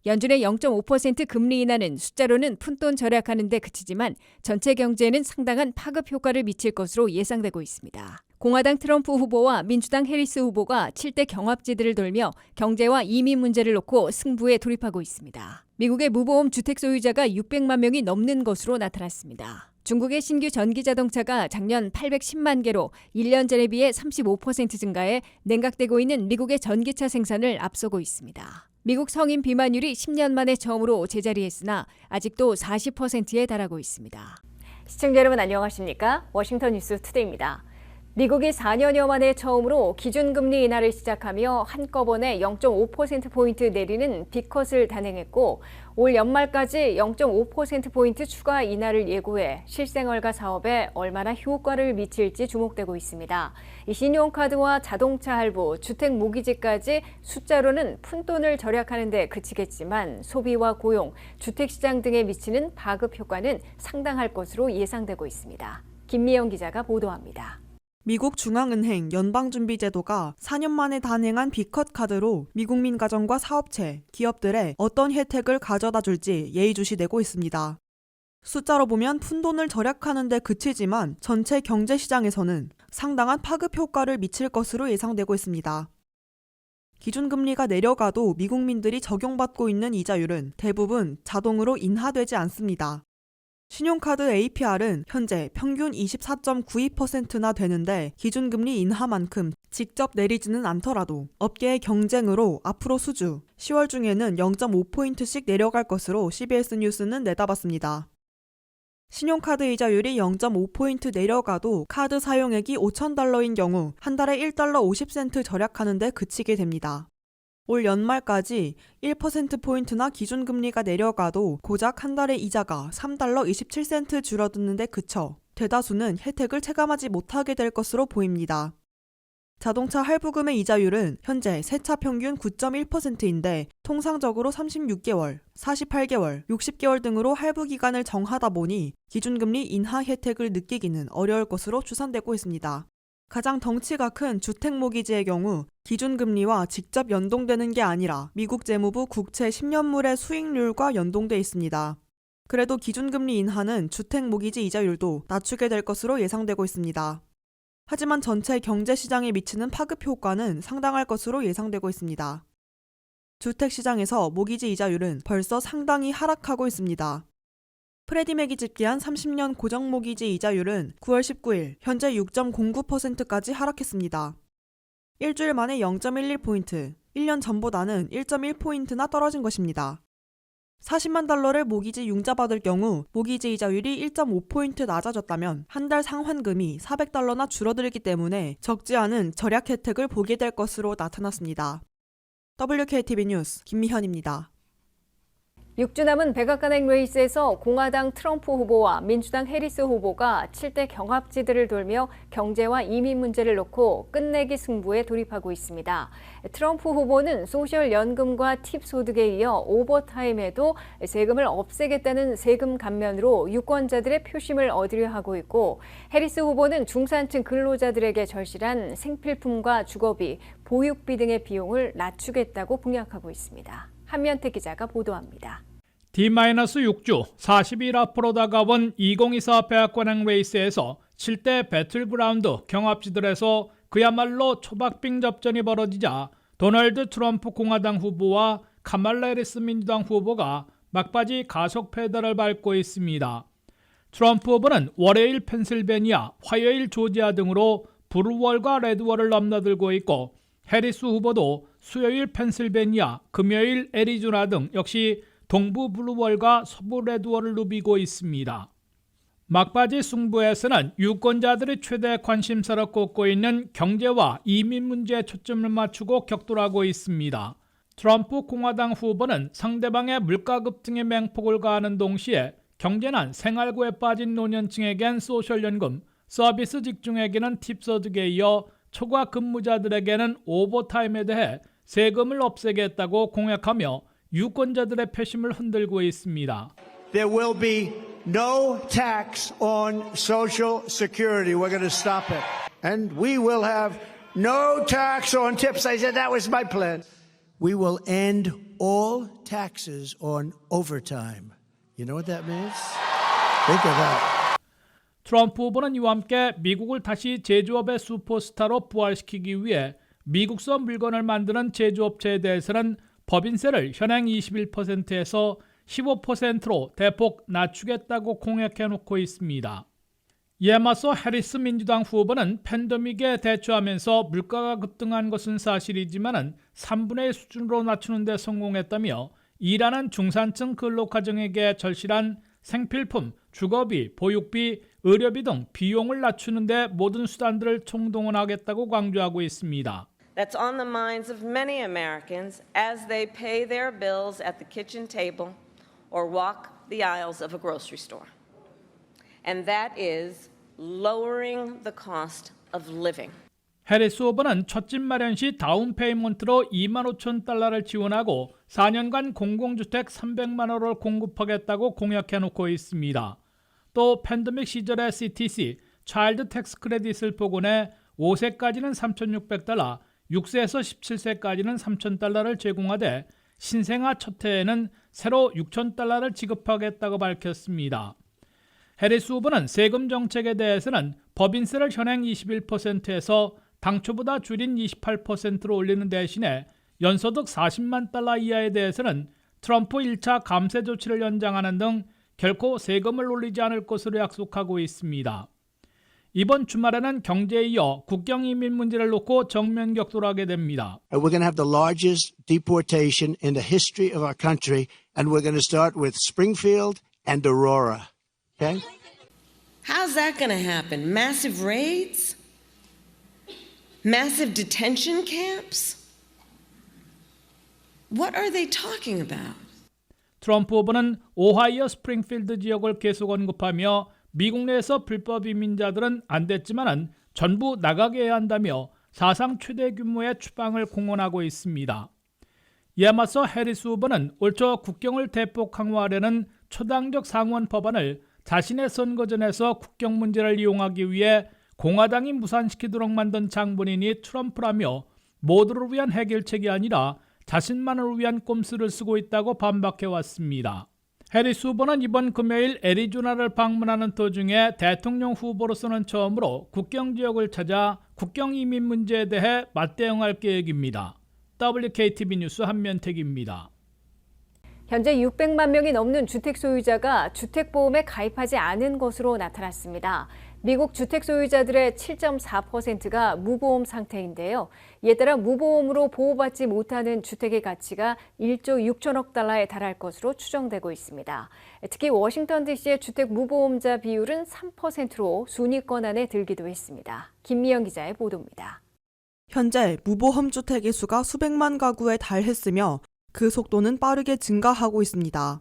연준의 0.5% 금리 인하는 숫자로는 푼돈 절약하는 데 그치지만 전체 경제에는 상당한 파급 효과를 미칠 것으로 예상되고 있습니다. 공화당 트럼프 후보와 민주당 해리스 후보가 7대 경합지들을 돌며 경제와 이민 문제를 놓고 승부에 돌입하고 있습니다. 미국의 무보험 주택 소유자가 600만 명이 넘는 것으로 나타났습니다. 중국의 신규 전기 자동차가 작년 810만 개로 1년 전에 비해 35% 증가해 냉각되고 있는 미국의 전기차 생산을 앞서고 있습니다. 미국 성인 비만율이 10년 만에 처음으로 제자리했으나 아직도 40%에 달하고 있습니다. 시청자 여러분 안녕하십니까? 워싱턴 뉴스 투데이입니다. 미국이 4년여 만에 처음으로 기준금리 인하를 시작하며 한꺼번에 0.5%포인트 내리는 빅컷을 단행했고 올 연말까지 0.5%포인트 추가 인하를 예고해 실생활과 사업에 얼마나 효과를 미칠지 주목되고 있습니다. 이 신용카드와 자동차 할부, 주택 모기지까지 숫자로는 푼돈을 절약하는 데 그치겠지만 소비와 고용, 주택시장 등에 미치는 파급 효과는 상당할 것으로 예상되고 있습니다. 김미영 기자가 보도합니다. 미국 중앙은행 연방준비제도가 4년 만에 단행한 빅컷 카드로 미국민 가정과 사업체, 기업들에 어떤 혜택을 가져다 줄지 예의주시되고 있습니다. 숫자로 보면 푼돈을 절약하는 데 그치지만 전체 경제시장에서는 상당한 파급 효과를 미칠 것으로 예상되고 있습니다. 기준금리가 내려가도 미국민들이 적용받고 있는 이자율은 대부분 자동으로 인하되지 않습니다. 신용카드 APR은 현재 평균 24.92%나 되는데 기준금리 인하만큼 직접 내리지는 않더라도 업계의 경쟁으로 앞으로 수주, 10월 중에는 0.5포인트씩 내려갈 것으로 CBS 뉴스는 내다봤습니다. 신용카드 이자율이 0.5포인트 내려가도 카드 사용액이 $5,000인 경우 한 달에 $1 50센트 절약하는 데 그치게 됩니다. 올 연말까지 1%포인트나 기준금리가 내려가도 고작 한 달의 이자가 $3 27센트 줄어드는 데 그쳐 대다수는 혜택을 체감하지 못하게 될 것으로 보입니다. 자동차 할부금의 이자율은 현재 세차 평균 9.1%인데 통상적으로 36개월, 48개월, 60개월 등으로 할부 기간을 정하다 보니 기준금리 인하 혜택을 느끼기는 어려울 것으로 추산되고 있습니다. 가장 덩치가 큰 주택모기지의 경우 기준금리와 직접 연동되는 게 아니라 미국 재무부 국채 10년물의 수익률과 연동돼 있습니다. 그래도 기준금리 인하는 주택모기지 이자율도 낮추게 될 것으로 예상되고 있습니다. 하지만 전체 경제시장에 미치는 파급 효과는 상당할 것으로 예상되고 있습니다. 주택시장에서 모기지 이자율은 벌써 상당히 하락하고 있습니다. 프레디맥이 집계한 30년 고정모기지 이자율은 9월 19일 현재 6.09%까지 하락했습니다. 일주일 만에 0.11포인트, 1년 전보다는 1.1포인트나 떨어진 것입니다. 40만 달러를 모기지 융자받을 경우 모기지 이자율이 1.5포인트 낮아졌다면 한 달 상환금이 $400나 줄어들기 때문에 적지 않은 절약 혜택을 보게 될 것으로 나타났습니다. WKTV 뉴스 김미현입니다. 6주 남은 백악관행 레이스에서 공화당 트럼프 후보와 민주당 해리스 후보가 7대 경합지들을 돌며 경제와 이민 문제를 놓고 끝내기 승부에 돌입하고 있습니다. 트럼프 후보는 소셜연금과 팁 소득에 이어 오버타임에도 세금을 없애겠다는 세금 감면으로 유권자들의 표심을 얻으려 하고 있고 해리스 후보는 중산층 근로자들에게 절실한 생필품과 주거비, 보육비 등의 비용을 낮추겠다고 공약하고 있습니다. 한면태 기자가 보도합니다. D-6주 40일 앞으로 다가온 2024 백악관행 레이스에서 7대 배틀그라운드 경합지들에서 그야말로 초박빙 접전이 벌어지자 도널드 트럼프 공화당 후보와 카말라 해리스 민주당 후보가 막바지 가속 페달을 밟고 있습니다. 트럼프 후보는 월요일 펜실베니아, 화요일 조지아 등으로 블루월과 레드월을 넘나들고 있고 해리스 후보도 수요일 펜실베니아, 금요일 애리조나 등 역시 동부 블루월과 서부 레드월을 누비고 있습니다. 막바지 승부에서는 유권자들이 최대 관심사를 꽂고 있는 경제와 이민 문제에 초점을 맞추고 격돌하고 있습니다. 트럼프 공화당 후보는 상대방의 물가 급등의 맹폭을 가하는 동시에 경제난 생활고에 빠진 노년층에겐 소셜연금, 서비스 직종에게는 팁소득에 이어 초과 근무자들에게는 오버타임에 대해 세금을 없애겠다고 공약하며 유권자들의 표심을 흔들고 있습니다. There will be no tax on Social Security. We're going to stop it. And we will have no tax on tips. I said that was my plan. We will end all taxes on overtime. You know what that means? Think of that. 트럼프 후보는 이와 함께 미국을 다시 제조업의 슈퍼스타로 부활시키기 위해 미국서 물건을 만드는 제조업체에 대해서는 법인세를 현행 21%에서 15%로 대폭 낮추겠다고 공약해놓고 있습니다. 이에 맞서 해리스 민주당 후보는 팬데믹에 대처하면서 물가가 급등한 것은 사실이지만 3분의 1 수준으로 낮추는 데 성공했다며 일하는 중산층 근로가정에게 절실한 생필품, 주거비, 보육비, 의료비 등 비용을 낮추는 데 모든 수단들을 총동원하겠다고 강조하고 있습니다. That's on the minds of many Americans as they pay their bills at the kitchen table or walk the aisles of a grocery store. And that is lowering the cost of living. 해리스 후보는 첫 집 마련 시 다운 페이먼트로 25,000달러를 지원하고 4년간 공공주택 300만 호를 공급하겠다고 공약해놓고 있습니다. 또 팬데믹 시절의 CTC, 차일드 텍스 크레딧을 복원해 5세까지는 3,600달러, 6세에서 17세까지는 3,000달러를 제공하되 신생아 첫 해에는 새로 6,000달러를 지급하겠다고 밝혔습니다. 해리스 후보는 세금 정책에 대해서는 법인세를 현행 21%에서 당초보다 줄인 28%로 올리는 대신에 연소득 40만 달러 이하에 대해서는 트럼프 1차 감세 조치를 연장하는 등 결코 세금을 올리지 않을 것으로 약속하고 있습니다. 이번 주말에는 경제에 이어 국경 이민 문제를 놓고 정면 격돌하게 됩니다. We're going to have the largest deportation in the history of our country, and we're going to start with Springfield and Aurora. Okay? How's that going to happen? Massive raids? Massive detention camps? What are they talking about? 트럼프 후보는 오하이오 스프링필드 지역을 계속 언급하며 미국 내에서 불법 이민자들은 안 됐지만 전부 나가게 해야 한다며 사상 최대 규모의 추방을 공언하고 있습니다. 이에 맞서 해리스 후보는 올 초 국경을 대폭 강화하려는 초당적 상원 법안을 자신의 선거전에서 국경 문제를 이용하기 위해 공화당이 무산시키도록 만든 장본인이 트럼프라며 모두를 위한 해결책이 아니라 자신만을 위한 꼼수를 쓰고 있다고 반박해왔습니다. 해리스 후보는 이번 금요일 애리조나를 방문하는 도중에 대통령 후보로서는 처음으로 국경 지역을 찾아 국경 이민 문제에 대해 맞대응할 계획입니다. WKTV 뉴스 한면택입니다. 현재 600만 명이 넘는 주택 소유자가 주택보험에 가입하지 않은 것으로 나타났습니다. 미국 주택 소유자들의 7.4%가 무보험 상태인데요. 이에 따라 무보험으로 보호받지 못하는 주택의 가치가 1조 6천억 달러에 달할 것으로 추정되고 있습니다. 특히 워싱턴 DC의 주택 무보험자 비율은 3%로 순위권 안에 들기도 했습니다. 김미영 기자의 보도입니다. 현재 무보험 주택의 수가 수백만 가구에 달했으며 그 속도는 빠르게 증가하고 있습니다.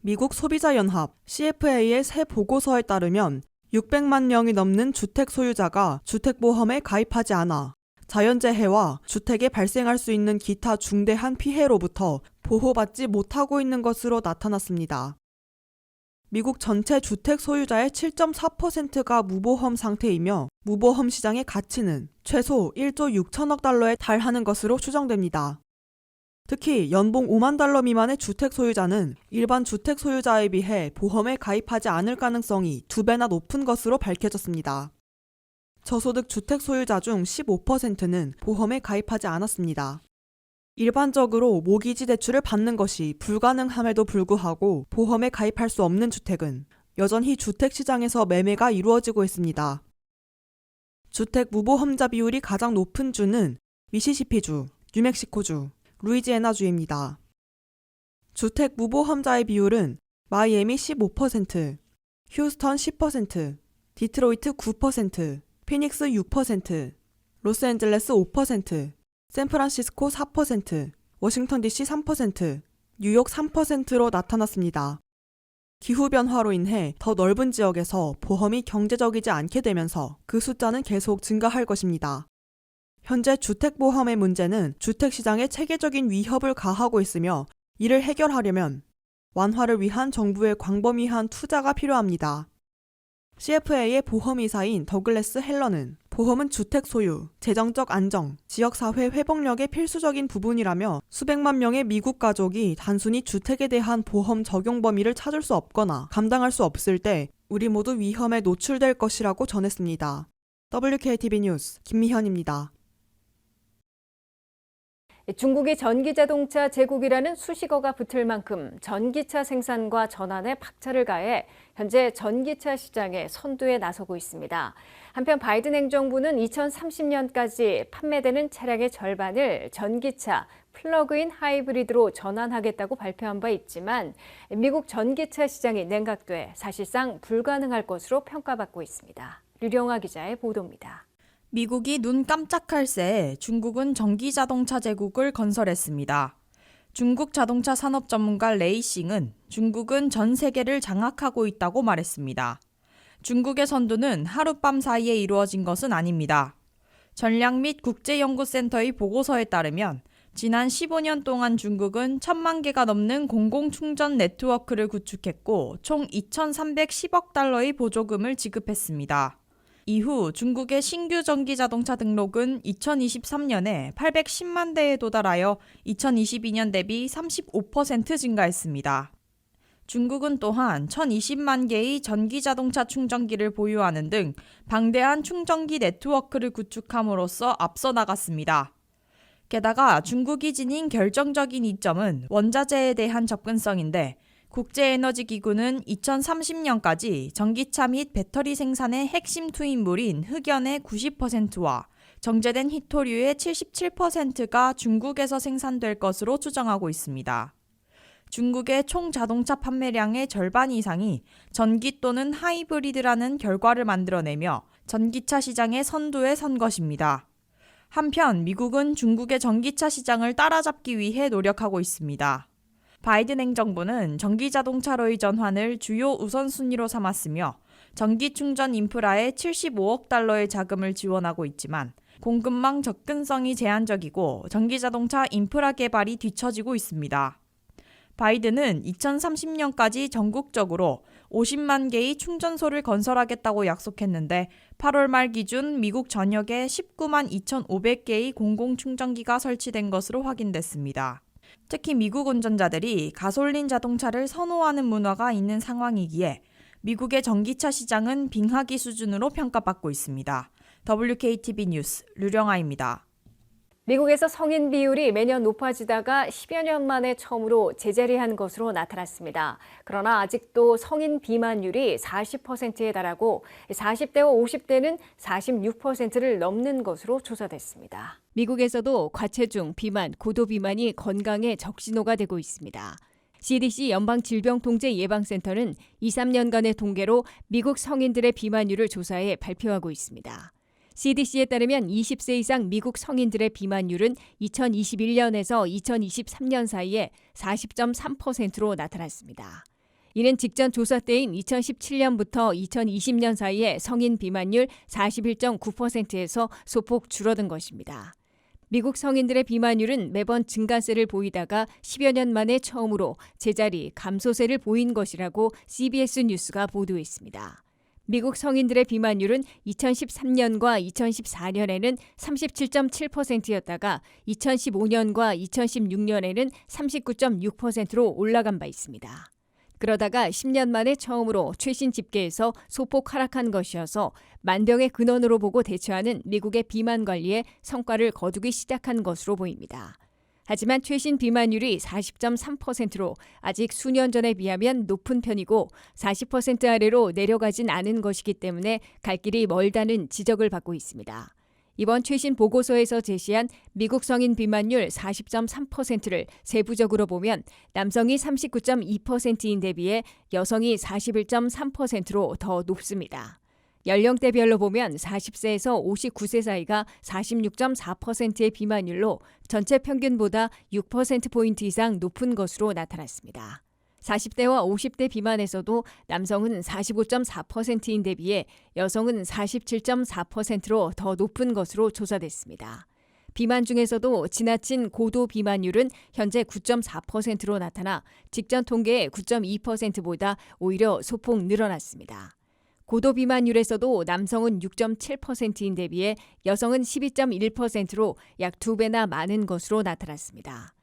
미국 소비자연합 CFA의 새 보고서에 따르면 600만 명이 넘는 주택 소유자가 주택보험에 가입하지 않아 자연재해와 주택에 발생할 수 있는 기타 중대한 피해로부터 보호받지 못하고 있는 것으로 나타났습니다. 미국 전체 주택 소유자의 7.4%가 무보험 상태이며 무보험 시장의 가치는 최소 1조 6천억 달러에 달하는 것으로 추정됩니다. 특히 연봉 5만 달러 미만의 주택 소유자는 일반 주택 소유자에 비해 보험에 가입하지 않을 가능성이 2배나 높은 것으로 밝혀졌습니다. 저소득 주택 소유자 중 15%는 보험에 가입하지 않았습니다. 일반적으로 모기지 대출을 받는 것이 불가능함에도 불구하고 보험에 가입할 수 없는 주택은 여전히 주택 시장에서 매매가 이루어지고 있습니다. 주택 무보험자 비율이 가장 높은 주는 미시시피주, 뉴멕시코주, 루이지애나주입니다. 주택 무보험자의 비율은 마이애미 15%, 휴스턴 10%, 디트로이트 9%, 피닉스 6%, 로스앤젤레스 5%, 샌프란시스코 4%, 워싱턴 DC 3%, 뉴욕 3%로 나타났습니다. 기후변화로 인해 더 넓은 지역에서 보험이 경제적이지 않게 되면서 그 숫자는 계속 증가할 것입니다. 현재 주택보험의 문제는 주택시장에 체계적인 위협을 가하고 있으며 이를 해결하려면 완화를 위한 정부의 광범위한 투자가 필요합니다. CFA의 보험이사인 더글래스 헬러는 보험은 주택 소유, 재정적 안정, 지역사회 회복력의 필수적인 부분이라며 수백만 명의 미국 가족이 단순히 주택에 대한 보험 적용 범위를 찾을 수 없거나 감당할 수 없을 때 우리 모두 위험에 노출될 것이라고 전했습니다. WKTV 뉴스 김미현입니다. 중국이 전기자동차 제국이라는 수식어가 붙을 만큼 전기차 생산과 전환에 박차를 가해 현재 전기차 시장의 선두에 나서고 있습니다. 한편 바이든 행정부는 2030년까지 판매되는 차량의 절반을 전기차, 플러그인 하이브리드로 전환하겠다고 발표한 바 있지만 미국 전기차 시장이 냉각돼 사실상 불가능할 것으로 평가받고 있습니다. 류령아 기자의 보도입니다. 미국이 눈 깜짝할 새에 중국은 전기자동차 제국을 건설했습니다. 중국 자동차 산업 전문가 레이싱은 중국은 전 세계를 장악하고 있다고 말했습니다. 중국의 선두는 하룻밤 사이에 이루어진 것은 아닙니다. 전략 및 국제연구센터의 보고서에 따르면 지난 15년 동안 중국은 1,000만 개가 넘는 공공충전 네트워크를 구축했고 총 2,310억 달러의 보조금을 지급했습니다. 이후 중국의 신규 전기자동차 등록은 2023년에 810만 대에 도달하여 2022년 대비 35% 증가했습니다. 중국은 또한 1,020만 개의 전기자동차 충전기를 보유하는 등 방대한 충전기 네트워크를 구축함으로써 앞서 나갔습니다. 게다가 중국이 지닌 결정적인 이점은 원자재에 대한 접근성인데 국제에너지기구는 2030년까지 전기차 및 배터리 생산의 핵심 투입물인 흑연의 90%와 정제된 희토류의 77%가 중국에서 생산될 것으로 추정하고 있습니다. 중국의 총 자동차 판매량의 절반 이상이 전기 또는 하이브리드라는 결과를 만들어내며 전기차 시장의 선두에 선 것입니다. 한편 미국은 중국의 전기차 시장을 따라잡기 위해 노력하고 있습니다. 바이든 행정부는 전기자동차로의 전환을 주요 우선순위로 삼았으며 전기충전 인프라에 75억 달러의 자금을 지원하고 있지만 공급망 접근성이 제한적이고 전기자동차 인프라 개발이 뒤처지고 있습니다. 바이든은 2030년까지 전국적으로 50만 개의 충전소를 건설하겠다고 약속했는데 8월 말 기준 미국 전역에 19만 2,500개의 공공충전기가 설치된 것으로 확인됐습니다. 특히 미국 운전자들이 가솔린 자동차를 선호하는 문화가 있는 상황이기에 미국의 전기차 시장은 빙하기 수준으로 평가받고 있습니다. WKTV 뉴스 류령아입니다. 미국에서 성인 비율이 매년 높아지다가 10여 년 만에 처음으로 제자리한 것으로 나타났습니다. 그러나 아직도 성인 비만율이 40%에 달하고 40대와 50대는 46%를 넘는 것으로 조사됐습니다. 미국에서도 과체중, 비만, 고도비만이 건강의 적신호가 되고 있습니다. CDC 연방질병통제예방센터는 2-3년간의 통계로 미국 성인들의 비만율을 조사해 발표하고 있습니다. CDC에 따르면 20세 이상 미국 성인들의 비만율은 2021년에서 2023년 사이에 40.3%로 나타났습니다. 이는 직전 조사 때인 2017년부터 2020년 사이에 성인 비만율 41.9%에서 소폭 줄어든 것입니다. 미국 성인들의 비만율은 매번 증가세를 보이다가 10여 년 만에 처음으로 제자리 감소세를 보인 것이라고 CBS 뉴스가 보도했습니다. 미국 성인들의 비만율은 2013년과 2014년에는 37.7%였다가 2015년과 2016년에는 39.6%로 올라간 바 있습니다. 그러다가 10년 만에 처음으로 최신 집계에서 소폭 하락한 것이어서 만병의 근원으로 보고 대처하는 미국의 비만 관리에 성과를 거두기 시작한 것으로 보입니다. 하지만 최신 비만율이 40.3%로 아직 수년 전에 비하면 높은 편이고 40% 아래로 내려가진 않은 것이기 때문에 갈 길이 멀다는 지적을 받고 있습니다. 이번 최신 보고서에서 제시한 미국 성인 비만율 40.3%를 세부적으로 보면 남성이 39.2%인 데 비해 여성이 41.3%로 더 높습니다. 연령대별로 보면 40세에서 59세 사이가 46.4%의 비만율로 전체 평균보다 6%포인트 이상 높은 것으로 나타났습니다. 40대와 50대 비만에서도 남성은 45.4%인 데 비해 여성은 47.4%로 더 높은 것으로 조사됐습니다. 비만 중에서도 지나친 고도 비만율은 현재 9.4%로 나타나 직전 통계의 9.2%보다 오히려 소폭 늘어났습니다. 고도 비만율에서도 남성은 6.7%인 데 비해 여성은 12.1%로 약 2배나 많은 것으로 나타났습니다.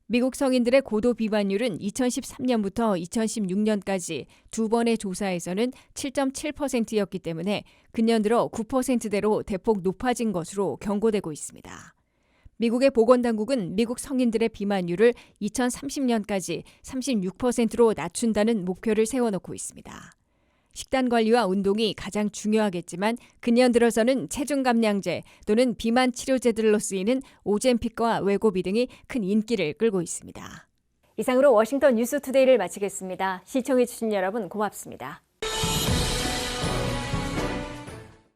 미국 성인들의 고도 비만율은 2013년부터 2016년까지 두 번의 조사에서는 7.7%였기 때문에 근년 들어 9%대로 대폭 높아진 것으로 경고되고 있습니다. 미국의 보건당국은 미국 성인들의 비만율을 2030년까지 36%로 낮춘다는 목표를 세워놓고 있습니다. 식단 관리와 운동이 가장 중요하겠지만 근년 들어서는 체중 감량제 또는 비만 치료제들로 쓰이는 오젬픽과 웨고비 등이 큰 인기를 끌고 있습니다. 이상으로 워싱턴 뉴스투데이를 마치겠습니다. 시청해주신 여러분 고맙습니다.